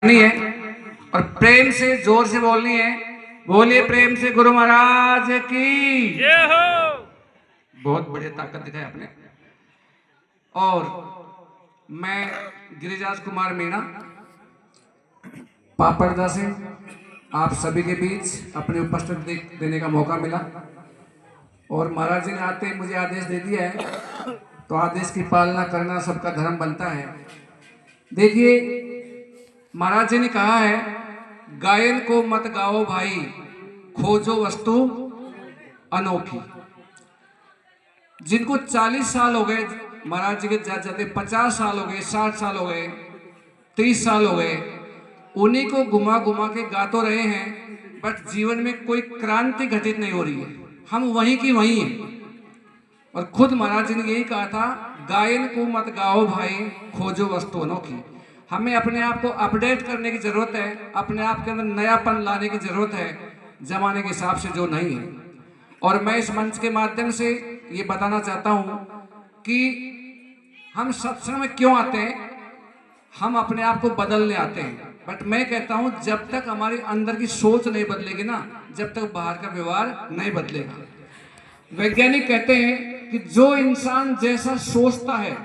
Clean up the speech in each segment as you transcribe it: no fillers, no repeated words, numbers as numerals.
नहीं है और प्रेम से जोर से बोलनी है। बोलिए प्रेम से गुरु महाराज की जय हो। बहुत बढ़िया ताकत दिखाई आपने। और मैं गिरिराज कुमार मीणा पापड़दा से आप सभी के बीच अपनी उपस्थिति देने का मौका मिला और महाराज जी ने आते ही मुझे आदेश दे दिया है, तो आदेश की पालना करना सबका धर्म बनता है। देखिए महाराज जी ने कहा है, गायन को मत गाओ भाई, खोजो वस्तु अनोखी। जिनको 40 साल हो गए महाराज जी के जाते जाते, 50 साल हो गए, 60 साल हो गए, 30 साल हो गए, उन्हीं को घुमा घुमा के गा तो रहे हैं, बट जीवन में कोई क्रांति घटित नहीं हो रही है। हम वहीं की वहीं हैं। और खुद महाराज जी ने यही कहा था, गायन को मत गाओ भाई, खोजो वस्तु अनोखी। हमें अपने आप को अपडेट करने की जरूरत है, अपने आप के अंदर नयापन लाने की जरूरत है, जमाने के हिसाब से जो नहीं है। और मैं इस मंच के माध्यम से ये बताना चाहता हूं कि हम सत्संग में क्यों आते हैं। हम अपने आप को बदलने आते हैं, बट मैं कहता हूं जब तक हमारे अंदर की सोच नहीं बदलेगी ना, जब तक बाहर का व्यवहार नहीं बदलेगा। वैज्ञानिक कहते हैं कि जो इंसान जैसा सोचता है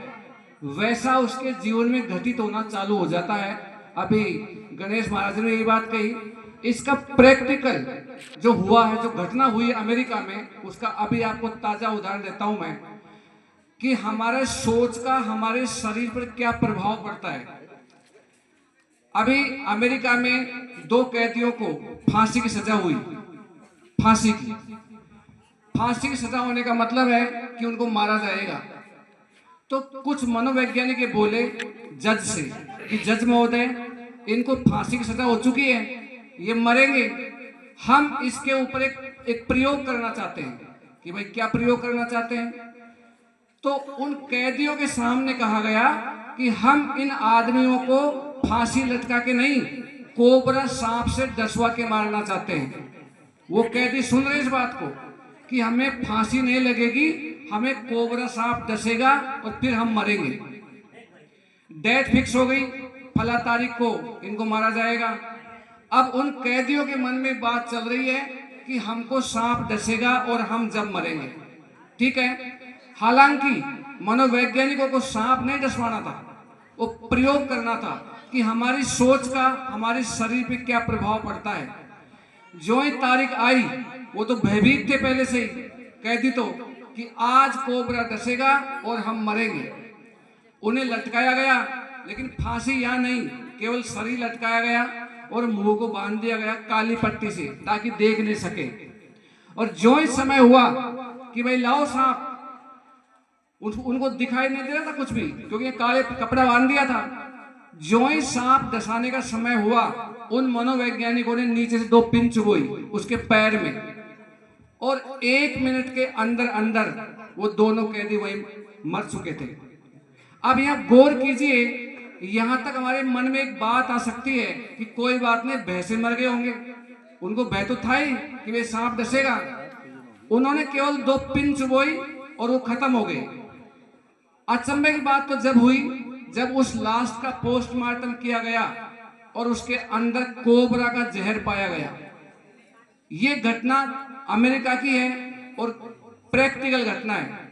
वैसा उसके जीवन में घटित होना चालू हो जाता है। अभी गणेश महाराज ने ये बात कही, इसका प्रैक्टिकल जो हुआ है, जो घटना हुई अमेरिका में, उसका अभी आपको ताजा उदाहरण देता हूं मैं कि हमारे सोच का हमारे शरीर पर क्या प्रभाव पड़ता है। अभी अमेरिका में 2 कैदियों को फांसी की सजा हुई। फांसी की सजा होने का मतलब है कि उनको मारा जाएगा। तो कुछ मनोवैज्ञानिक बोले जज से कि जज महोदय, इनको फांसी की सजा हो चुकी है, ये मरेंगे, हम इसके ऊपर एक प्रयोग करना चाहते हैं। कि भाई क्या प्रयोग करना चाहते हैं? तो उन कैदियों के सामने कहा गया कि हम इन आदमियों को फांसी लटका के नहीं, कोबरा सांप से डसवा के मारना चाहते हैं। वो कैदी सुन रहे इस बात को कि हमें फांसी नहीं लगेगी, हमें कोबरा सांप डसेगा और फिर हम मरेंगे। डेट फिक्स हो गई, फला तारीख को इनको मारा जाएगा। अब उन कैदियों के मन में बात चल रही है कि हमको सांप डसेगा और हम जब मरेंगे। ठीक है, हालांकि मनोवैज्ञानिकों को सांप नहीं डसवाना था, वो प्रयोग करना था कि हमारी सोच का हमारे शरीर पे क्या प्रभाव पड़ता है। जो ही तारीख आई, वो तो भयभीत थे पहले से ही कैदी तो, कि आज कोबरा डसेगा और हम मरेंगे। उन्हें लटकाया गया, लेकिन फांसी यहां नहीं, केवल शरीर लटकाया गया और मुंह को बांध दिया गया काली पट्टी से, ताकि देख नहीं सके। और जो ही समय हुआ कि भाई लाओ सांप, उनको दिखाई नहीं दे रहा था कुछ भी, क्योंकि काले कपड़ा बांध दिया था। जो ही सांप डसाने का समय हुआ, उन मनोवैज्ञानिकों ने नीचे से 2 पिन चुभोई उसके पैर में, और 1 मिनट के अंदर अंदर वो दोनों कैदी वहीं मर चुके थे। अब यहाँ गौर कीजिए, यहां तक हमारे मन में एक बात आ सकती है कि कोई बात नहीं, भय से मर गए होंगे, उनको भय तो था ही कि वे सांप डसेगा। उन्होंने केवल 2 पिन चुभोई और वो खत्म हो गए। अचंभे की बात तो जब हुई, जब उस लाश का पोस्टमार्टम किया गया और उसके अंदर कोबरा का जहर पाया गया। ये घटना अमेरिका की है और प्रैक्टिकल घटना है।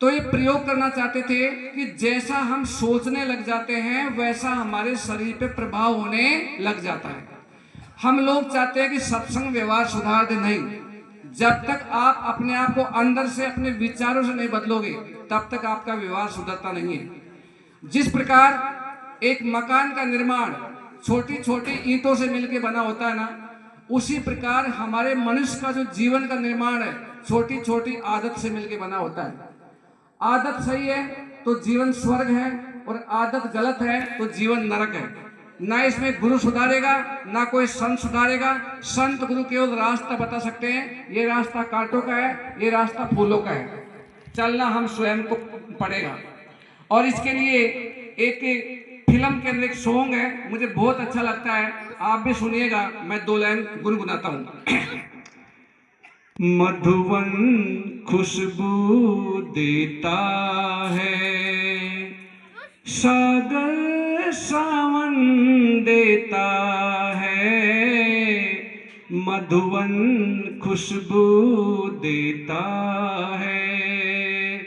तो ये प्रयोग करना चाहते थे कि जैसा हम सोचने लग जाते हैं वैसा हमारे शरीर पे प्रभाव होने लग जाता है। हम लोग चाहते हैं कि सत्संग व्यवहार सुधार दे, नहीं। जब तक आप अपने आप को अंदर से अपने विचारों से नहीं बदलोगे, तब तक आपका व्यवहार सुधरता नहीं है। जिस प्रकार एक मकान का निर्माण छोटी छोटी ईंटों से मिलकर बना होता है ना, उसी प्रकार हमारे मनुष्य का जो जीवन का निर्माण है छोटी छोटी आदत से मिलकर बना होता है। आदत सही है तो जीवन स्वर्ग है, और आदत गलत है तो जीवन नरक है। ना इसमें गुरु सुधारेगा, ना कोई संत सुधारेगा। संत गुरु केवल रास्ता बता सकते हैं, ये रास्ता कांटों का है, ये रास्ता फूलों का है, चलना हम स्वयं को पड़ेगा। और इसके लिए एक फिल्म के अंदर एक सॉन्ग है, मुझे बहुत अच्छा लगता है, आप भी सुनिएगा। मैं 2 लाइन गुनगुनाता हूं। मधुवन खुशबू देता है, सागर सावन देता मधुवन खुशबू देता है,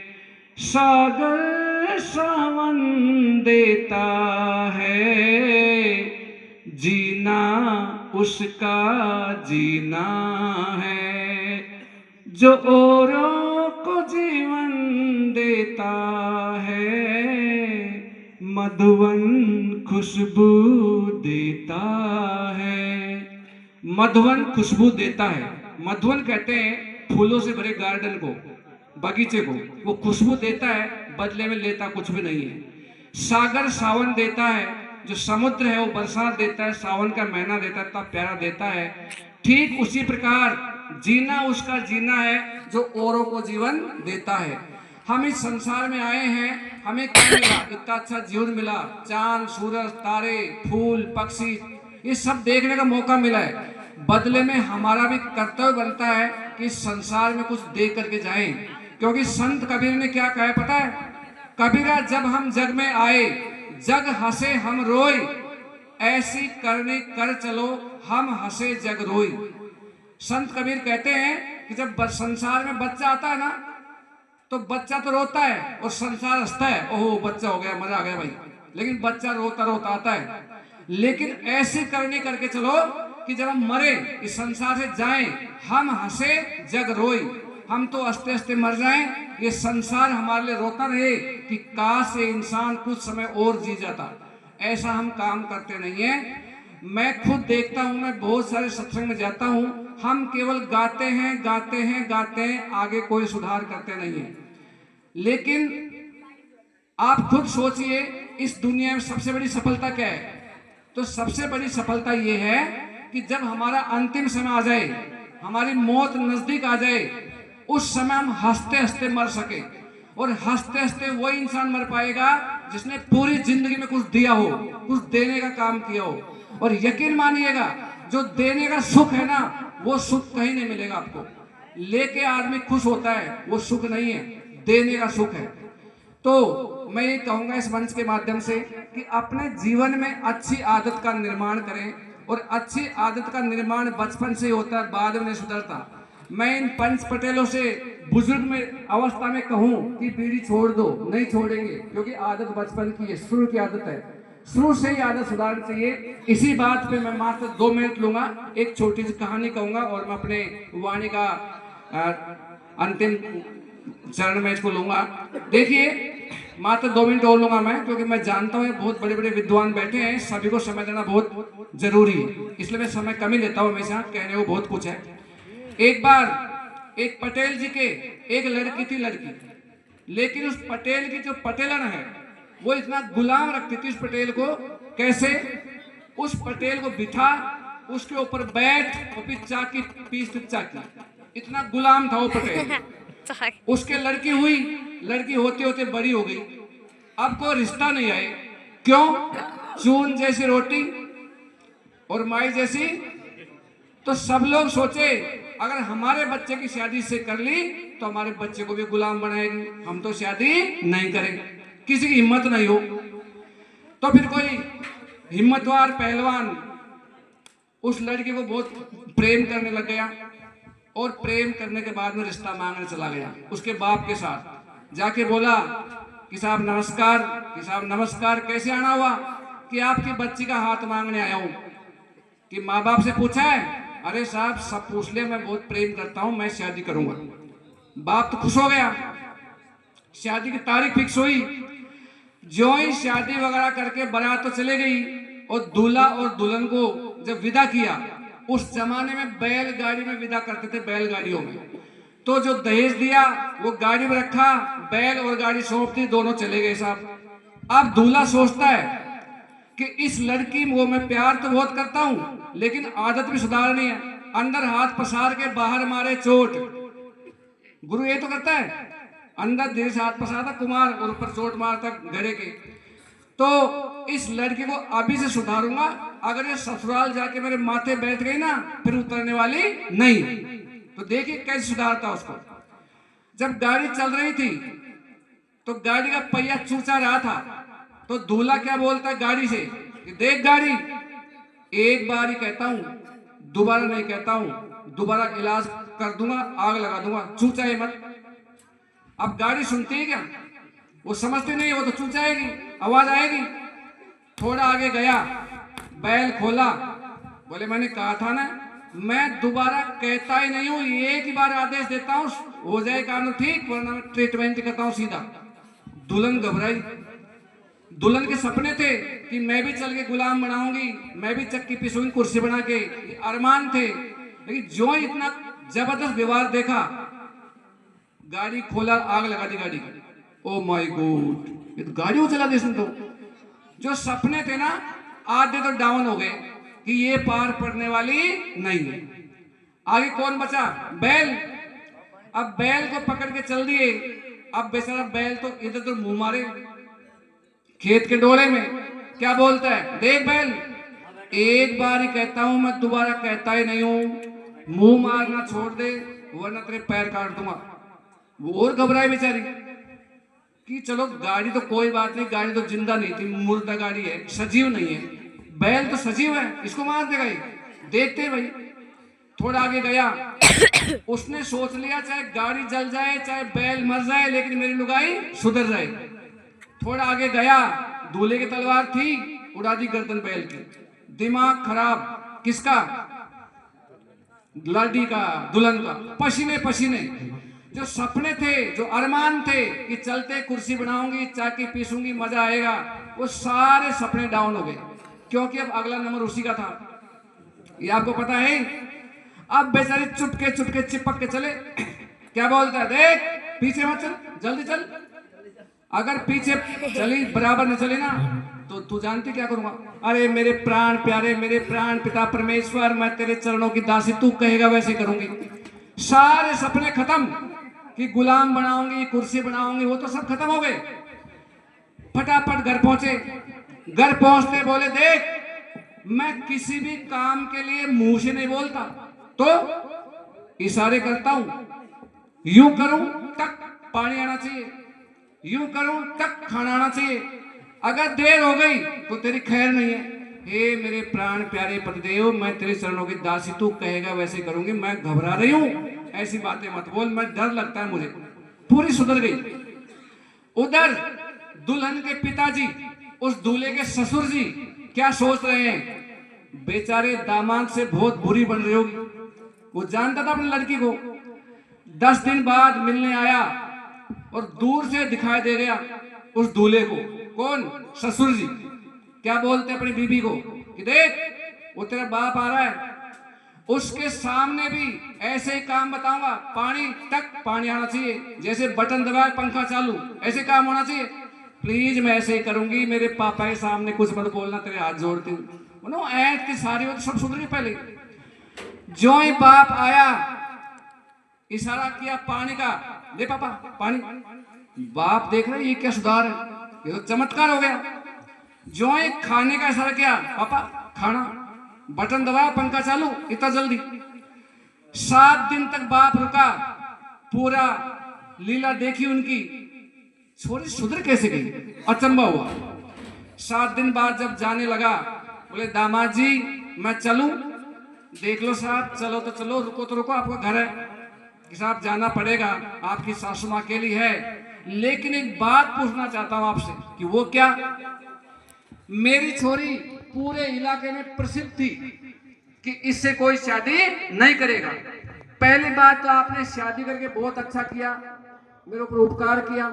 सागर सावन देता है, जीना उसका जीना है, जो औरों को जीवन देता है, मधुवन खुशबू देता है। मधुवन खुशबू देता है। मधुवन कहते हैं फूलों से भरे गार्डन को, बगीचे को। वो खुशबू देता है, बदले में लेता कुछ भी नहीं है। सागर सावन देता है, जो समुद्र है वो बरसात देता है, सावन का महीना देता है, इतना प्यारा देता है। ठीक उसी प्रकार जीना उसका जीना है, जो औरों को जीवन देता है। हम इस संसार में आए हैं, हमें क्या मिला? इतना अच्छा जीवन मिला, चांद सूरज तारे फूल पक्षी ये सब देखने का मौका मिला है। बदले में हमारा भी कर्तव्य बनता है कि इस संसार में कुछ दे करके जाएं, क्योंकि संत कबीर ने क्या कहा है पता है? कबीरा जब हम जग में आए, जग हंसे हम रोए, ऐसी करनी कर चलो हम हंसे जग रोई। संत कबीर कहते हैं कि जब संसार में बच्चा आता है ना, तो बच्चा तो रोता है और संसार हंसता है, ओहो बच्चा हो गया, मजा आ गया भाई। लेकिन बच्चा रोता रोता आता है। लेकिन ऐसी करनी करके चलो कि जब हम मरे, इस संसार से जाएं, हम हंसे जग रोई। हम तो हंसते हंसते मर जाएं, ये संसार हमारे लिए रोता रहे कि काश ये इंसान कुछ समय और जी जाता। ऐसा हम काम करते नहीं है। मैं खुद देखता हूं, मैं बहुत सारे सत्संग में जाता हूं, हम केवल गाते हैं गाते हैं गाते हैं, आगे कोई सुधार करते नहीं है। लेकिन आप खुद सोचिए, इस दुनिया में सबसे बड़ी सफलता क्या है? तो सबसे बड़ी सफलता ये है कि जब हमारा अंतिम समय आ जाए, हमारी मौत नजदीक आ जाए, उस समय हम हंसते हंसते मर सके। और हंसते हंसते वही इंसान मर पाएगा जिसने पूरी जिंदगी में कुछ दिया हो, कुछ देने का काम किया हो। और यकीन मानिएगा, जो देने का सुख है ना, वो सुख कहीं नहीं मिलेगा आपको। लेके आदमी खुश होता है, वो सुख नहीं है, देने का सुख है। तो मैं ये कहूंगा इस मंच के माध्यम से कि अपने जीवन में अच्छी आदत का निर्माण करें, और अच्छी आदत का निर्माण बचपन से ही होता है, बाद में नहीं सुधरता। मैं इन पंच पटेलों से बुजुर्ग में अवस्था में कहूं कि बीड़ी छोड़ दो, नहीं छोड़ेंगे, क्योंकि आदत बचपन की है, शुरू की आदत है, शुरू से ही आदत सुधारनी चाहिए। इसी बात पे मैं मात्र 2 मिनट लूंगा, एक छोटी सी कहानी कहूंगा और मैं अपने वाणी का अंतिम चरण में इसको लूंगा। देखिए, मात्र 2 मिनट और लूंगा मैं, क्योंकि मैं जानता हूँ बहुत बड़े बड़े विद्वान बैठे हैं, सभी को समय देना बहुत जरूरी है, इसलिए मैं समय कम ही लेता हूँ हमेशा, कहने को बहुत कुछ है। एक बार एक पटेल जी के एक लड़की थी, लड़की, लेकिन उस पटेल की जो पटेलन है वो इतना गुलाम रखती थी उस पटेल को। कैसे? उस पटेल को बिठा, उसके ऊपर बैठ और फिर चाकी पीस चाकी, इतना गुलाम था वो पटेल। उसके लड़की हुई, लड़की होते होते बड़ी हो गई, अब कोई रिश्ता नहीं आए। क्यों? चून जैसी रोटी और माई जैसी। तो सब लोग सोचे अगर हमारे बच्चे की शादी से कर ली तो हमारे बच्चे को भी गुलाम बनाएगी, हम तो शादी नहीं करेंगे। किसी की हिम्मत नहीं हो, तो फिर कोई हिम्मतवार पहलवान उस लड़की को बहुत प्रेम करने लग गया, और प्रेम करने के बाद में रिश्ता मांगने चला गया उसके बाप के साथ। जाके बोला कि साहब नमस्कार, कि साहब नमस्कार, कैसे आना हुआ? कि आपकी बच्ची का हाथ मांगने आया हूं। कि माँ बाप से पूछा है? अरे साहब सब पूछ ले, मैं बहुत प्रेम करता हूं, मैं शादी करूंगा। बाप तो खुश हो गया, शादी की तारीख फिक्स हुई। जो ही शादी वगैरह करके बारात तो चले गई, और दूल्हा और दुल्हन को जब विदा किया, उस जमाने में बैलगाड़ी में विदा करते थे, बैलगाड़ियों में। तो जो दहेज दिया वो गाड़ी में रखा, बैल और गाड़ी सौंप दी, दोनों चले गए साहब। अब दूल्हा सोचता है कि इस लड़की को मैं प्यार तो बहुत करता हूं, लेकिन आदत भी सुधारनी है। अंदर हाथ पसार के बाहर मारे चोट। गुरु ये तो करता है, अंदर धीरे से हाथ पसारता कुमार और ऊपर चोट मारता घड़े के। तो इस लड़की को अभी से सुधारूंगा, अगर ये ससुराल जाके मेरे माथे बैठ गई ना, फिर उतरने वाली नहीं। तो देखिए कैसे सुधारता उसको। जब गाड़ी चल रही थी तो गाड़ी का पहिया चूचा रहा था, तो दूल्हा क्या बोलता है गाड़ी से कि देख गाड़ी, एक बार ही कहता हूं, दोबारा नहीं कहता हूं, दोबारा इलाज कर दूंगा, आग लगा दूंगा, चूचाए मत। अब गाड़ी सुनती है क्या? वो समझती नहीं, वो तो चूचाएगी, आवाज आएगी। थोड़ा आगे गया, बैल खोला, बोले मैंने कहा था ना, मैं दोबारा कहता ही नहीं हूं, एक ही बार आदेश देता हूं, हो जाए काम ठीक, वरना मैं ट्रीटमेंट करता हूं सीधा। दुल्हन घबराई। दुल्हन के सपने थे कि मैं भी चल के गुलाम बनाऊंगी, मैं भी चक्की पीसूंगी कुर्सी बना के, अरमान थे। लेकिन जो इतना जबरदस्त व्यवहार देखा, गाड़ी खोला, आग लगा दी गाड़ी की। ओ माय गॉड, ये तो गाड़ी चला दी इसने तो। जो सपने थे ना, आधे तो डाउन हो गए कि ये पार पड़ने वाली नहीं है। आगे कौन बचा? बैल। अब बैल को पकड़ के चल दिए। अब बेचारा बैल तो इधर उधर मुंह मारे खेत के डोले में। क्या बोलता है? देख बैल, एक बार ही कहता हूं, मैं दोबारा कहता ही नहीं हूं, मुंह मारना छोड़ दे वरना तेरे पैर काट दूंगा। वो और घबराए बेचारी कि चलो गाड़ी तो कोई बात नहीं, गाड़ी तो जिंदा नहीं थी, मुर्दा गाड़ी है, सजीव नहीं है। बैल तो सजीव है, इसको मार देगा ये। देखते भाई। थोड़ा आगे गया, उसने सोच लिया चाहे गाड़ी जल जाए, चाहे बैल मर जाए, लेकिन मेरी लुगाई सुधर जाए। थोड़ा आगे गया, दूल्हे की तलवार थी, उड़ा दी गर्दन बैल की। दिमाग खराब किसका? लड़की का, दुल्हन का। पसीने पसीने। जो सपने थे, जो अरमान थे कि चलते कुर्सी बनाऊंगी, चाकी पीसूंगी, मजा आएगा, वो सारे सपने डाउन हो गए, क्योंकि अब अगला नंबर उसी का था। ये आपको पता है। अब बेचारी चुपके चुपके चिपक के चले। क्या बोलता है? देख, पीछे मत चल, जल्दी चल। अगर पीछे चली, बराबर न चले ना, तो तू जानती क्या करूंगा? अरे मेरे प्राण प्यारे, मेरे प्राण पिता परमेश्वर, मैं तेरे चरणों की दासी, तू कहेगा वैसे करूंगी। सारे सपने खत्म कि गुलाम बनाऊंगी, कुर्सी बनाऊंगी, वो तो सब खत्म हो गए। फटाफट घर पहुंचे। घर पहुंचते बोले, देख मैं किसी भी काम के लिए मुंह से नहीं बोलता, तो इशारे करता हूं। यूं करूं तक पानी आना चाहिए, यूं करूं तक खाना आना चाहिए। अगर देर हो गई तो तेरी खैर नहीं है। हे मेरे प्राण प्यारे पतिदेव, मैं तेरे चरणों की दासी, तू कहेगा वैसे करूंगी। मैं घबरा रही हूं, ऐसी बातें मत बोल, मैं डर लगता है मुझे। पूरी सुधर गई। उधर दुल्हन के पिताजी, उस दूल्हे के ससुर जी क्या सोच रहे हैं? बेचारे दामाद से बहुत बुरी बन रही होगी। वो जानता था अपनी लड़की को। 10 दिन बाद मिलने आया और दूर से दिखाई दे गया उस दूल्हे को। कौन? ससुर जी। क्या बोलते अपनी बीबी को कि देख वो तेरा बाप आ रहा है, उसके सामने भी ऐसे ही काम बताऊंगा, पानी तक पानी आना चाहिए, जैसे बटन दबाए पंखा चालू, ऐसे काम होना चाहिए। प्लीज मैं ऐसे ही करूंगी, मेरे पापा के सामने कुछ मत बोलना, तेरे हाथ जोड़ती हूँ। ऐट की सारी वो तो सब सुधर गई। पहले जो ही बाप आया, इशारा किया पानी का, ले पापा पानी। बाप देख रहे ये क्या सुधार है, ये तो चमत्कार हो गया। जो ही खाने का इशारा किया, पापा खाना, बटन दबाया पंखा चालू, इतना जल्दी। 7 दिन तक बाप रुका, पूरा लीला देखी उनकी। छोरी सुधर कैसे गई, अचंबा हुआ। 7 दिन बाद जब जाने लगा, बोले दामाद जी मैं चलूं? देख लो साहब, चलो तो चलो, रुको तो रुको, आपका घर है कि साहब जाना पड़ेगा, आपकी सासू मां अकेली है। लेकिन एक बात पूछना चाहता हूं आपसे कि वो क्या? मेरी छोरी पूरे इलाके में प्रसिद्ध थी कि इससे कोई शादी नहीं करेगा। पहली बात तो आपने शादी करके बहुत अच्छा किया, मेरे ऊपर उपकार किया,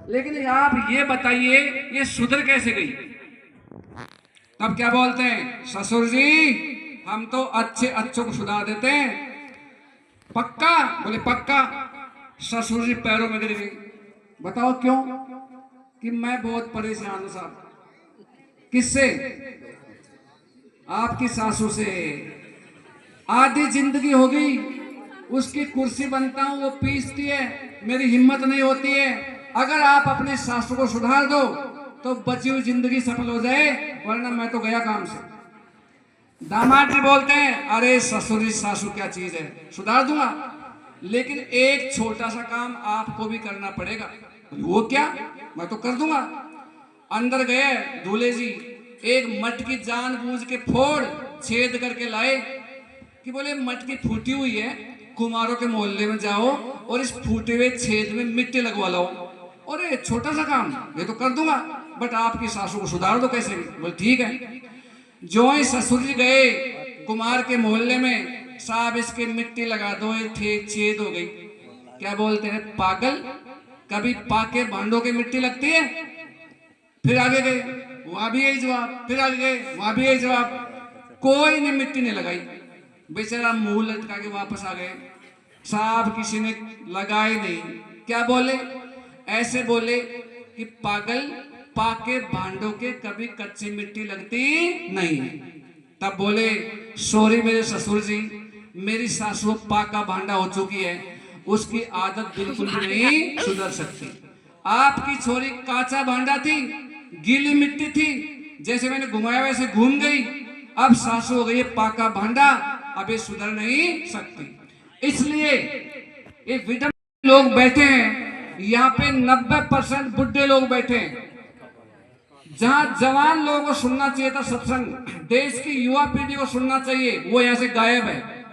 लेकिन आप ये बताइए ये सुधर कैसे गई? तब क्या बोलते हैं ससुर जी, हम तो अच्छे अच्छों को सुधार देते हैं। पक्का? बोले पक्का। ससुर जी पैरों में गिर गई। बताओ क्यों? कि मैं बहुत परेशान हूं साहब। किससे? आपकी सासू से। आधी जिंदगी हो गई उसकी कुर्सी बनता हूं, वो पीसती है, मेरी हिम्मत नहीं होती है। अगर आप अपने सासू को सुधार दो तो बची हुई जिंदगी सफल हो जाए, वरना मैं तो गया काम से। दामाद जी बोलते हैं, अरे ससुर जी सासू क्या चीज है, सुधार दूंगा, लेकिन एक छोटा सा काम आपको भी करना पड़ेगा। वो क्या? मैं तो कर दूंगा। अंदर गए दूल्हे जी, एक मटकी जानबूझ के फोड़ छेद करके लाए कि बोले मटकी फूटी हुई है, कुमारों के मोहल्ले में जाओ और इस फूटे हुए छेद में मिट्टी लगवा लो। अरे छोटा सा काम, ये तो कर दूंगा, बट आपकी सासू को सुधार दो कैसे भी। बोले ठीक है। जो ही ससुर जी गए कुमार के मोहल्ले में, साहब इसके मिट्टी लगा दो, ये ठीक छेद हो गई। क्या बोलते हैं पागल, कभी पाके भांडों की मिट्टी लगती है? फिर आगे गए, वहां भी यही जवाब, फिर आगे गए, वहां भी यही जवाब, कोई ने मिट्टी नहीं लगाई। बेचारा मुंह लटका के वापस आ गए, साहब किसी ने लगाई नहीं। क्या बोले? ऐसे बोले कि पागल, पाके भांडों के कभी कच्ची मिट्टी लगती नहीं है। तब बोले सॉरी मेरे ससुर जी, मेरी सासू पाका भांडा हो चुकी है, उसकी आदत बिल्कुल भी नहीं सुधर सकती। आपकी छोरी काचा भांडा थी, गीली मिट्टी थी, जैसे मैंने घुमाया वैसे घूम गई, अब सासू हो गई पाका भांडा, अब ये सुधर नहीं सकती। इसलिए ये विडम लोग बैठे हैं यहाँ पे, 90% बुढ़े लोग बैठे हैं। जहां जवान लोगों को सुनना चाहिए था सत्संग, देश की युवा पीढ़ी को सुनना चाहिए, वो यहाँ से गायब है।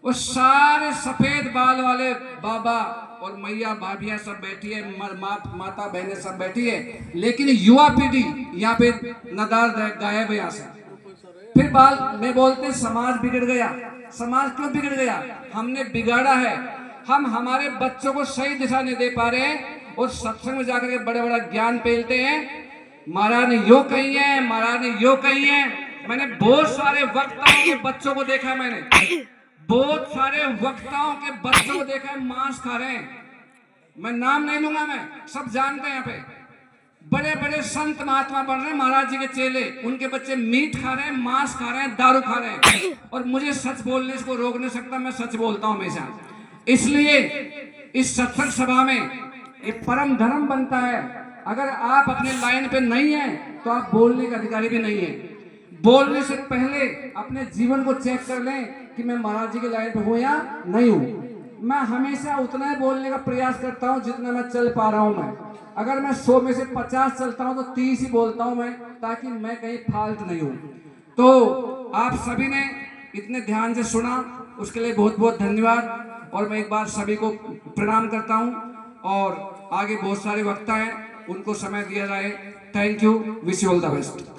वो सारे सफेद बाल वाले बाबा और मैया भाभियां सब बैठी है, माता बहनें सब बैठी है, लेकिन युवा पीढ़ी यहाँ पे नदार गायब है यहाँ से। फिर बाल में बोलते समाज बिगड़ गया। समाज क्यों बिगड़ गया? हमने बिगाड़ा है। हम हमारे बच्चों को सही दिशा नहीं दे पा रहे हैं और सत्संग में जाकर के बड़ा बड़ा ज्ञान पेलते हैं। महाराज ने यो कही है, महाराज ने यो कही है। मैंने बहुत सारे वक्ताओं के बच्चों को देखा, मैंने बहुत सारे वक्ताओं के बच्चों को देखा है, मांस खा रहे हैं। मैं नाम नहीं लूंगा, मैं सब जानते हैं। यहाँ पे बड़े बड़े संत महात्मा बन रहे हैं, महाराज जी के चेले, उनके बच्चे मीट खा रहे हैं, मांस खा रहे हैं, दारू खा रहे हैं, और मुझे सच बोलने को रोक नहीं सकता। मैं सच बोलता हूं हमेशा। इसलिए इस सत्संग सभा में ये परम धर्म बनता है। अगर आप अपने लाइन पे नहीं है तो आप बोलने का अधिकारी भी नहीं है। बोलने से पहले अपने जीवन को चेक कर लें कि मैं महाराज जी के लाइन पे हूं या नहीं हूं। मैं हमेशा उतना ही बोलने का प्रयास करता हूं जितना मैं चल पा रहा हूं। मैं अगर मैं 100 में से 50 चलता हूं तो 30 ही बोलता हूं मैं, ताकि मैं कहीं फाल्ट नहीं हूं। तो आप सभी ने इतने ध्यान से सुना, उसके लिए बहुत बहुत धन्यवाद। और मैं एक बार सभी को प्रणाम करता हूं, और आगे बहुत सारे वक्ता हैं, उनको समय दिया जाए। Thank you, wish you all the best.